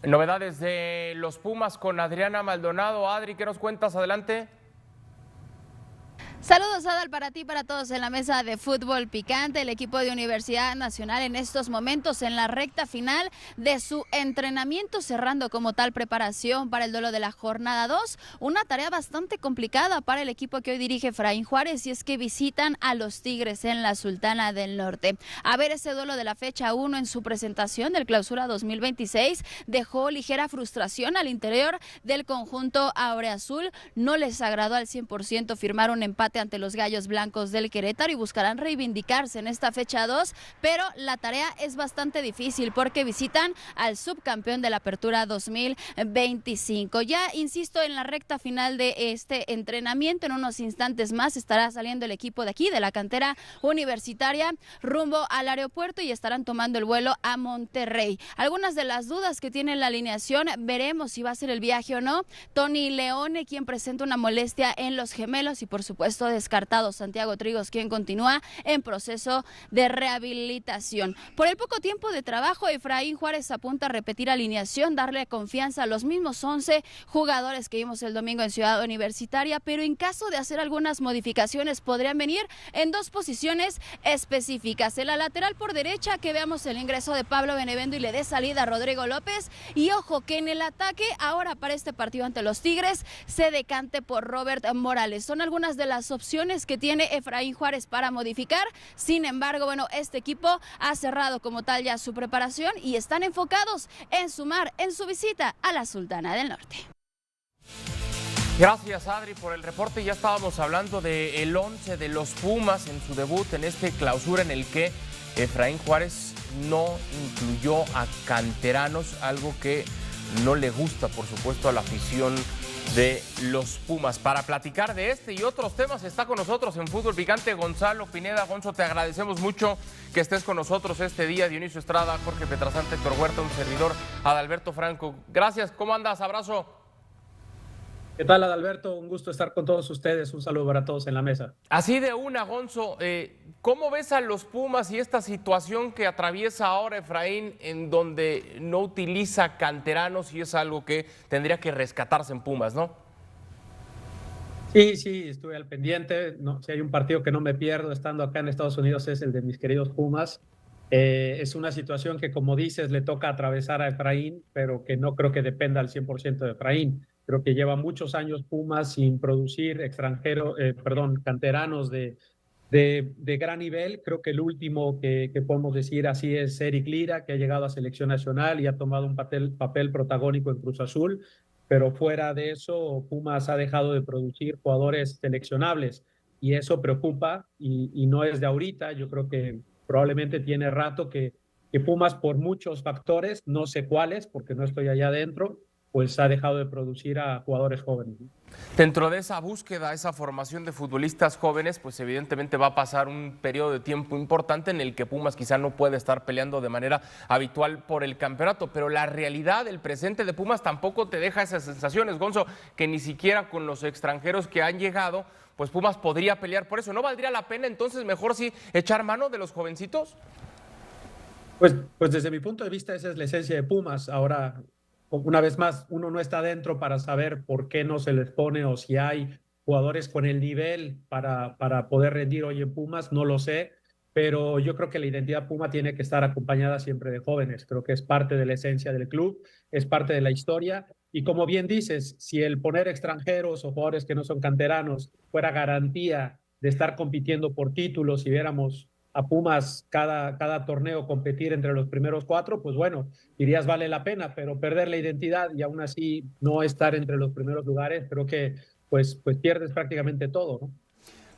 Novedades de los Pumas con Adriana Maldonado. Adri, ¿qué nos cuentas? Adelante. Saludos, Adal, para ti, para todos en la mesa de fútbol picante. El equipo de Universidad Nacional en estos momentos en la recta final de su entrenamiento, cerrando como tal preparación para el duelo de la jornada 2. Una tarea bastante complicada para el equipo que hoy dirige Efraín Juárez, y es que visitan a los Tigres en la Sultana del Norte. A ver, ese duelo de la fecha 1 en su presentación del Clausura 2026 dejó ligera frustración al interior del conjunto aureazul. No les agradó al 100% firmar un empate ante los Gallos Blancos del Querétaro y buscarán reivindicarse en esta fecha 2, pero la tarea es bastante difícil porque visitan al subcampeón de la Apertura 2025. Ya insisto, en la recta final de este entrenamiento, en unos instantes más estará saliendo el equipo de aquí, de la cantera universitaria, rumbo al aeropuerto y estarán tomando el vuelo a Monterrey. Algunas de las dudas que tiene la alineación, veremos si va a ser el viaje o no. Tony Leone, quien presenta una molestia en los gemelos, y por supuesto descartado Santiago Trigos, quien continúa en proceso de rehabilitación. Por el poco tiempo de trabajo, Efraín Juárez apunta a repetir alineación, darle confianza a los mismos 11 jugadores que vimos el domingo en Ciudad Universitaria, pero en caso de hacer algunas modificaciones podrían venir en dos posiciones específicas. En la lateral por derecha, que veamos el ingreso de Pablo Benevendo y le dé salida a Rodrigo López, y ojo que en el ataque ahora para este partido ante los Tigres se decante por Robert Morales. Son algunas de las opciones que tiene Efraín Juárez para modificar. Sin embargo, bueno, este equipo ha cerrado como tal ya su preparación y están enfocados en sumar en su visita a la Sultana del Norte. Gracias, Adri, por el reporte. Ya estábamos hablando del 11 de los Pumas en su debut en este Clausura, en el que Efraín Juárez no incluyó a canteranos, algo que no le gusta, por supuesto, a la afición de los Pumas. Para platicar de este y otros temas está con nosotros en Fútbol Picante Gonzalo Pineda. Gonzo, te agradecemos mucho que estés con nosotros este día. Dionisio Estrada, Jorge Petrasante, Héctor Huerta, un servidor, Adalberto Franco. Gracias, ¿cómo andas? Abrazo. ¿Qué tal, Adalberto? Un gusto estar con todos ustedes. Un saludo para todos en la mesa. Así de una, Gonzo, ¿cómo ves a los Pumas y esta situación que atraviesa ahora Efraín, en donde no utiliza canteranos, y es algo que tendría que rescatarse en Pumas, ¿no? Sí, estuve al pendiente. No, si hay un partido que no me pierdo estando acá en Estados Unidos es el de mis queridos Pumas. Es una situación que, como dices, le toca atravesar a Efraín, pero que no creo que dependa al 100% de Efraín. Creo que lleva muchos años Pumas sin producir canteranos de gran nivel. Creo que el último que podemos decir así es Eric Lira, que ha llegado a selección nacional y ha tomado un papel protagónico en Cruz Azul, pero fuera de eso, Pumas ha dejado de producir jugadores seleccionables y eso preocupa y no es de ahorita. Yo creo que probablemente tiene rato que Pumas, por muchos factores, no sé cuáles, porque no estoy allá adentro, pues ha dejado de producir a jugadores jóvenes. Dentro de esa búsqueda, esa formación de futbolistas jóvenes, pues evidentemente va a pasar un periodo de tiempo importante en el que Pumas quizá no puede estar peleando de manera habitual por el campeonato, pero la realidad, el presente de Pumas tampoco te deja esas sensaciones, Gonzo, que ni siquiera con los extranjeros que han llegado, pues Pumas podría pelear por eso. ¿No valdría la pena entonces mejor sí echar mano de los jovencitos? Pues desde mi punto de vista esa es la esencia de Pumas. Ahora, una vez más, uno no está dentro para saber por qué no se les pone o si hay jugadores con el nivel para poder rendir hoy en Pumas, no lo sé, pero yo creo que la identidad Puma tiene que estar acompañada siempre de jóvenes. Creo que es parte de la esencia del club, es parte de la historia. Y como bien dices, si el poner extranjeros o jugadores que no son canteranos fuera garantía de estar compitiendo por títulos, si viéramos a Pumas cada torneo competir entre los primeros cuatro, pues bueno, dirías vale la pena, pero perder la identidad y aún así no estar entre los primeros lugares, creo que pues pierdes prácticamente todo, ¿no?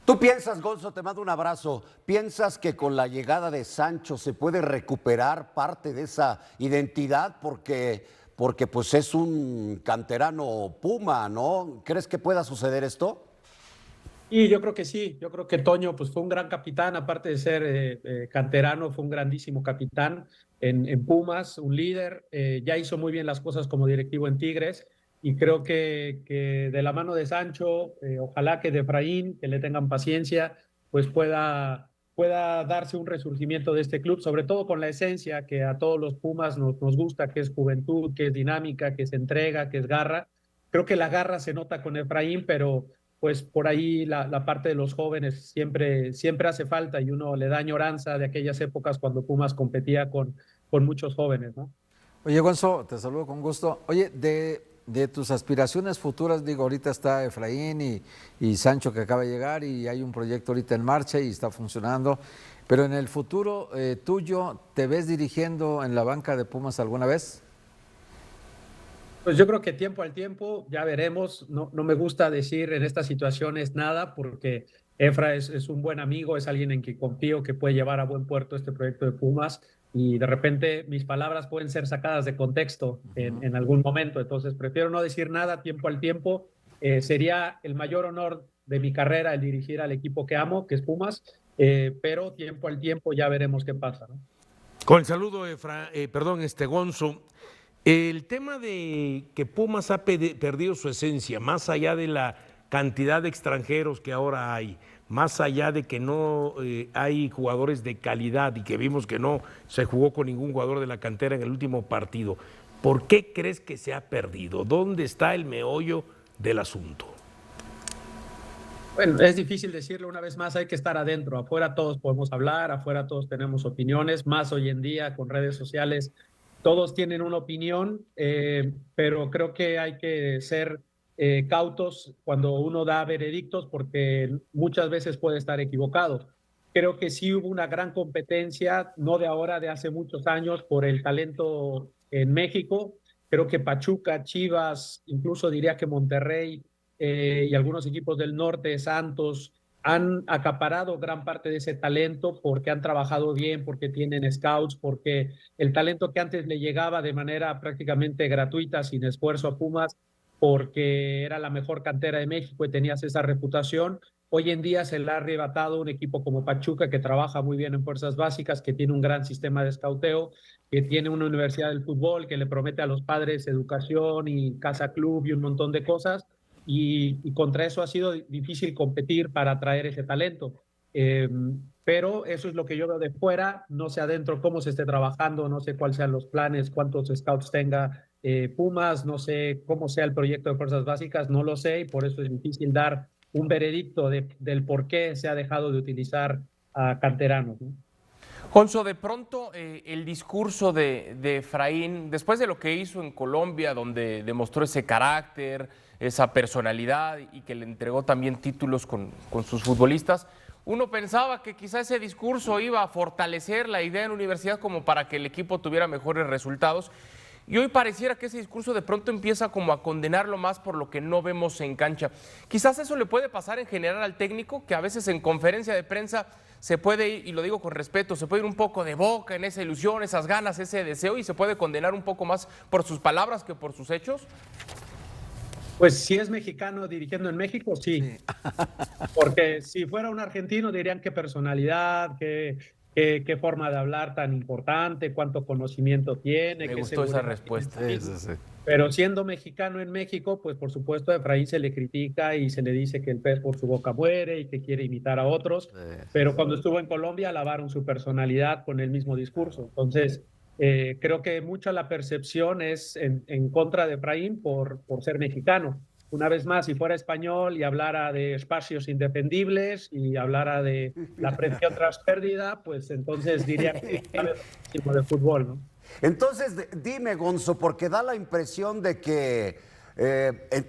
¿Tú piensas, Gonzo, te mando un abrazo, piensas que con la llegada de Sancho se puede recuperar parte de esa identidad? Porque pues es un canterano Puma, ¿no? ¿Crees que pueda suceder esto? Y yo creo que sí, yo creo que Toño pues fue un gran capitán, aparte de ser canterano, fue un grandísimo capitán en Pumas, un líder, ya hizo muy bien las cosas como directivo en Tigres y creo que de la mano de Sancho, ojalá que de Efraín, que le tengan paciencia, pues pueda darse un resurgimiento de este club, sobre todo con la esencia que a todos los Pumas nos gusta, que es juventud, que es dinámica, que es entrega, que es garra. Creo que la garra se nota con Efraín, pero pues por ahí la parte de los jóvenes siempre hace falta y uno le da añoranza de aquellas épocas cuando Pumas competía con muchos jóvenes, ¿no? Oye, Gonzo, te saludo con gusto. Oye, de tus aspiraciones futuras, digo, ahorita está Efraín y Sancho que acaba de llegar y hay un proyecto ahorita en marcha y está funcionando, pero en el futuro tuyo, ¿te ves dirigiendo en la banca de Pumas alguna vez? Pues yo creo que tiempo al tiempo, ya veremos. No me gusta decir en estas situaciones nada porque Efra es un buen amigo, es alguien en quien confío que puede llevar a buen puerto este proyecto de Pumas y de repente mis palabras pueden ser sacadas de contexto en algún momento. Entonces prefiero no decir nada tiempo al tiempo. Sería el mayor honor de mi carrera el dirigir al equipo que amo, que es Pumas, pero tiempo al tiempo ya veremos qué pasa, ¿no? Con el saludo, Gonzo. El tema de que Pumas ha perdido su esencia, más allá de la cantidad de extranjeros que ahora hay, más allá de que no hay jugadores de calidad y que vimos que no se jugó con ningún jugador de la cantera en el último partido, ¿por qué crees que se ha perdido? ¿Dónde está el meollo del asunto? Bueno, es difícil decirlo una vez más, hay que estar adentro. Afuera todos podemos hablar, afuera todos tenemos opiniones, más hoy en día con redes sociales, todos tienen una opinión, pero creo que hay que ser cautos cuando uno da veredictos porque muchas veces puede estar equivocado. Creo que sí hubo una gran competencia, no de ahora, de hace muchos años, por el talento en México. Creo que Pachuca, Chivas, incluso diría que Monterrey y algunos equipos del norte, Santos, han acaparado gran parte de ese talento porque han trabajado bien, porque tienen scouts, porque el talento que antes le llegaba de manera prácticamente gratuita, sin esfuerzo a Pumas, porque era la mejor cantera de México y tenías esa reputación. Hoy en día se le ha arrebatado un equipo como Pachuca, que trabaja muy bien en fuerzas básicas, que tiene un gran sistema de escauteo, que tiene una universidad del fútbol, que le promete a los padres educación y casa club y un montón de cosas y contra eso ha sido difícil competir para atraer ese talento. Pero eso es lo que yo veo de fuera, no sé adentro cómo se esté trabajando, no sé cuáles sean los planes, cuántos scouts tenga Pumas, no sé cómo sea el proyecto de fuerzas básicas, no lo sé y por eso es difícil dar un veredicto del por qué se ha dejado de utilizar a canteranos, ¿no? Gonzo, de pronto el discurso de Efraín, después de lo que hizo en Colombia, donde demostró ese carácter, esa personalidad y que le entregó también títulos con sus futbolistas, uno pensaba que quizá ese discurso iba a fortalecer la idea en la universidad como para que el equipo tuviera mejores resultados. Y hoy pareciera que ese discurso de pronto empieza como a condenarlo más por lo que no vemos en cancha. Quizás eso le puede pasar en general al técnico, que a veces en conferencia de prensa se puede ir, y lo digo con respeto, se puede ir un poco de boca en esa ilusión, esas ganas, ese deseo, y se puede condenar un poco más por sus palabras que por sus hechos. Pues si es mexicano dirigiendo en México, sí. Porque si fuera un argentino dirían qué personalidad, qué forma de hablar tan importante, cuánto conocimiento tiene. Me gustó esa respuesta. Sí. Pero siendo mexicano en México, pues por supuesto a Efraín se le critica y se le dice que el pez por su boca muere y que quiere imitar a otros. Pero cuando estuvo en Colombia alabaron su personalidad con el mismo discurso. Entonces, creo que mucha la percepción es en contra de Efraín por ser mexicano. Una vez más, si fuera español y hablara de espacios indefendibles y hablara de la presión tras pérdida, pues entonces diría que sabe muchísimo de fútbol, ¿no? Entonces, dime, Gonzo, porque da la impresión de que,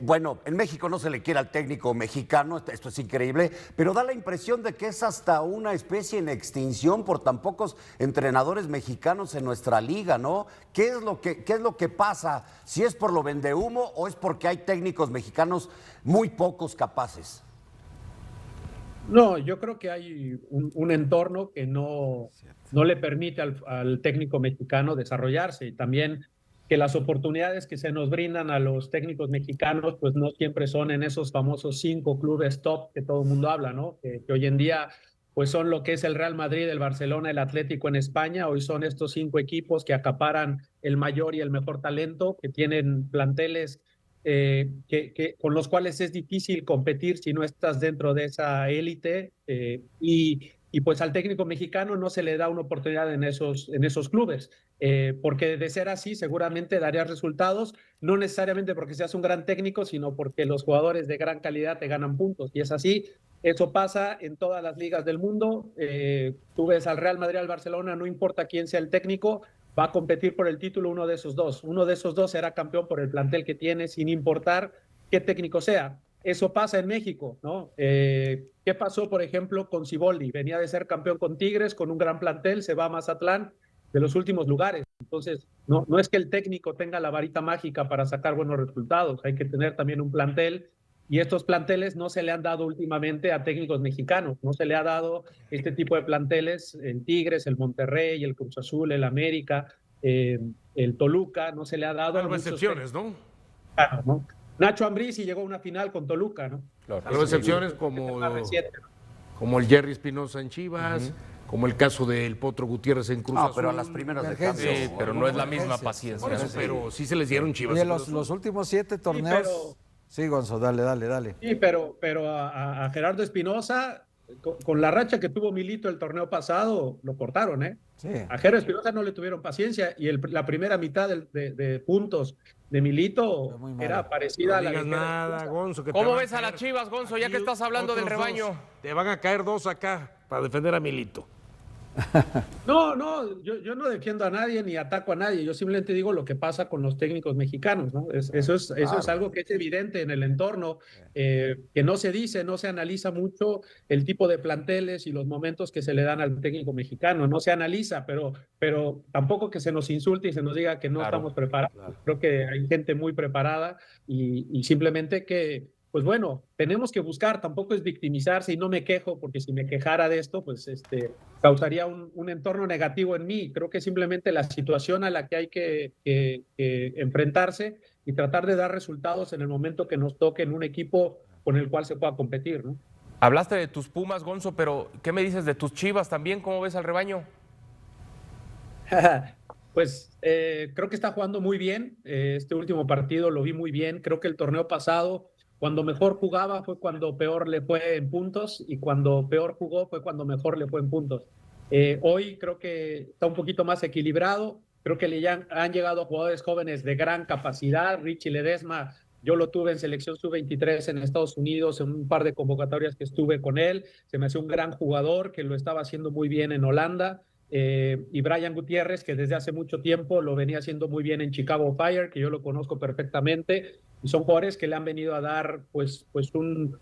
bueno, en México no se le quiere al técnico mexicano, esto es increíble, pero da la impresión de que es hasta una especie en extinción por tan pocos entrenadores mexicanos en nuestra liga, ¿no? ¿Qué es lo que pasa? ¿Si es por lo vendehumo o es porque hay técnicos mexicanos muy pocos capaces? No, yo creo que hay un entorno que no le permite al técnico mexicano desarrollarse y también que las oportunidades que se nos brindan a los técnicos mexicanos pues no siempre son en esos famosos 5 clubes top que todo el mundo habla, ¿no? Que hoy en día pues son lo que es el Real Madrid, el Barcelona, el Atlético en España. Hoy son estos 5 equipos que acaparan el mayor y el mejor talento, que tienen planteles con los cuales es difícil competir si no estás dentro de esa élite y y pues al técnico mexicano no se le da una oportunidad en esos clubes, porque de ser así seguramente daría resultados, no necesariamente porque seas un gran técnico, sino porque los jugadores de gran calidad te ganan puntos, y es así. Eso pasa en todas las ligas del mundo. Tú ves al Real Madrid, al Barcelona, no importa quién sea el técnico, va a competir por el título uno de esos dos. Uno de esos dos será campeón por el plantel que tiene, sin importar qué técnico sea. Eso pasa en México, ¿no? ¿Qué pasó, por ejemplo, con Siboldi? Venía de ser campeón con Tigres, con un gran plantel, se va a Mazatlán, de los últimos lugares. Entonces, no es que el técnico tenga la varita mágica para sacar buenos resultados, hay que tener también un plantel, y estos planteles no se le han dado últimamente a técnicos mexicanos, no se le ha dado este tipo de planteles, el Tigres, el Monterrey, el Cruz Azul, el América, el Toluca, no se le ha dado. Salvo excepciones, ¿no? Claro, ¿no? Nacho Ambriz llegó a una final con Toluca, ¿no? Salvo excepciones como el Jerry Espinosa en Chivas, como el caso del Potro Gutiérrez en Cruz Azul. pero a las primeras de cambio. Sí, pero no es la misma paciencia. Por eso, pero sí se les dieron Chivas. Oye, los últimos 7 torneos... Sí, Gonzo, dale. Sí, pero a Gerardo Espinosa, con la racha que tuvo Milito el torneo pasado, lo cortaron, ¿eh? Sí. A Gerardo Espinosa no le tuvieron paciencia, y la primera mitad de puntos de Milito era parecida a la de nada, Gonzo. ¿Cómo ves a las Chivas, Gonzo, ya que estás hablando del rebaño? Te van a caer 2 acá para defender a Milito. No, yo no defiendo a nadie ni ataco a nadie, yo simplemente digo lo que pasa con los técnicos mexicanos, ¿no? Eso es algo que es evidente en el entorno, que no se dice, no se analiza mucho el tipo de planteles y los momentos que se le dan al técnico mexicano, no se analiza, pero tampoco que se nos insulte y se nos diga que no estamos preparados. Creo que hay gente muy preparada, y simplemente que, pues bueno, tenemos que buscar, tampoco es victimizarse, y no me quejo, porque si me quejara de esto, pues causaría un entorno negativo en mí. Creo que simplemente la situación a la que hay que enfrentarse y tratar de dar resultados en el momento que nos toque en un equipo con el cual se pueda competir, ¿no? Hablaste de tus Pumas, Gonzo, pero ¿qué me dices de tus Chivas también? ¿Cómo ves al rebaño? Pues creo que está jugando muy bien. Este último partido lo vi muy bien. Creo que el torneo pasado, cuando mejor jugaba fue cuando peor le fue en puntos, y cuando peor jugó fue cuando mejor le fue en puntos. Hoy creo que está un poquito más equilibrado. Creo que han llegado jugadores jóvenes de gran capacidad. Richie Ledesma, yo lo tuve en selección sub-23 en Estados Unidos, en un par de convocatorias que estuve con él. Se me hace un gran jugador que lo estaba haciendo muy bien en Holanda. Y Brian Gutiérrez, que desde hace mucho tiempo lo venía haciendo muy bien en Chicago Fire, que yo lo conozco perfectamente, y son jugadores que le han venido a dar pues un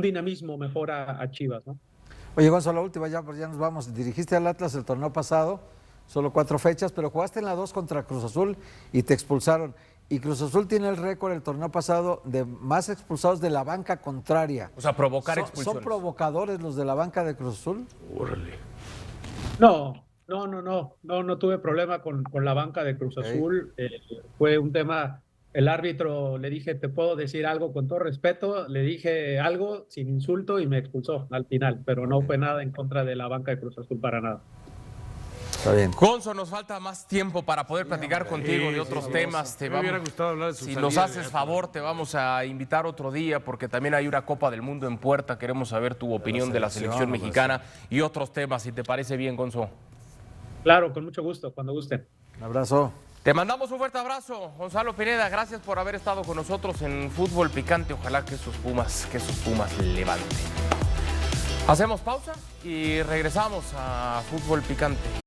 dinamismo mejor a Chivas, ¿no? Oye, Gonzo, la última ya nos vamos. Dirigiste al Atlas el torneo pasado, solo 4 fechas, pero jugaste en la 2 contra Cruz Azul y te expulsaron. Y Cruz Azul tiene el récord el torneo pasado de más expulsados de la banca contraria. O sea, provocar expulsiones. ¿Son provocadores los de la banca de Cruz Azul? Órale. No tuve problema con la banca de Cruz Azul. Fue un tema, el árbitro le dije, ¿te puedo decir algo con todo respeto? Le dije algo sin insulto y me expulsó al final, pero no fue nada en contra de la banca de Cruz Azul, para nada. Está bien. Gonzo, nos falta más tiempo para poder platicar contigo de otros temas. Me hubiera gustado hablar de su Si salida nos haces de favor, te vamos a invitar otro día, porque también hay una Copa del Mundo en puerta. Queremos saber tu opinión de la selección mexicana y otros temas, si te parece bien, Gonzo. Claro, con mucho gusto, cuando gusten. Un abrazo. Te mandamos un fuerte abrazo, Gonzalo Pineda. Gracias por haber estado con nosotros en Fútbol Picante. Ojalá que esos Pumas levanten. Hacemos pausa y regresamos a Fútbol Picante.